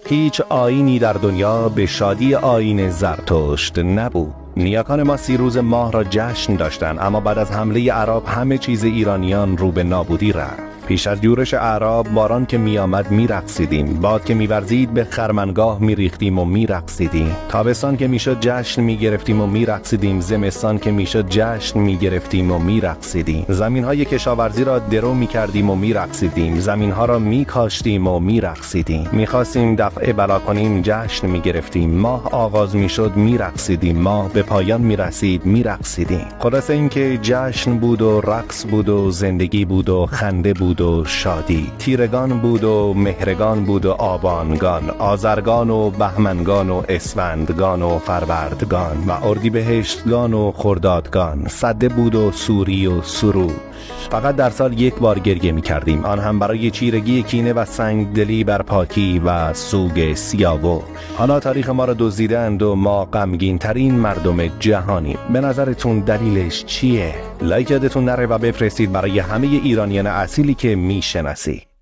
هیچ آیینی در دنیا به شادی آیین زرتشت نبود. نیاکان ما 30 روز ماه را جشن داشتند، اما بعد از حمله عرب همه چیز ایرانیان رو به نابودی رفت. پیش از یورش اعراب باران که می آمد می رقصیدیم، باد که می ورزید به خرمنگاه می ریختیم و می رقصیدیم. تابستان که می شد جشن می گرفتیم و می رقصیدیم، زمستان که می شد جشن می گرفتیم و می رقصیدیم. زمین های کشاورزی را درو می کردیم و می رقصیدیم، زمین ها را می کاشتیم و می رقصیدیم. می خواستیم دفع بلا کنیم، جشن می گرفتیم. ماه آغاز می شد می رقصیدیم، ماه به پایان می رسید می رقصیدیم. خلاصه این که جشن بود و رقص بود و زندگی بود و خنده بود و شادی. تیرگان بود و مهرگان بود و آبانگان، آذرگان و بهمنگان و اسفندگان و فروردگان و اردیبهشتگان و خردادگان. سده بود و سوری و سروش. فقط در سال یک بار گریه می کردیم، آن هم برای چیرگی کینه و سنگدلی بر پاکی و سوگ سیاوش. حالا تاریخ ما را دزدیدند و ما غمگین ترین مردم جهانیم. به نظرتون دلیلش چیه؟ لایک یادتون نره و بفرستید برای همه ایرانیان اصیلی که میشناسی.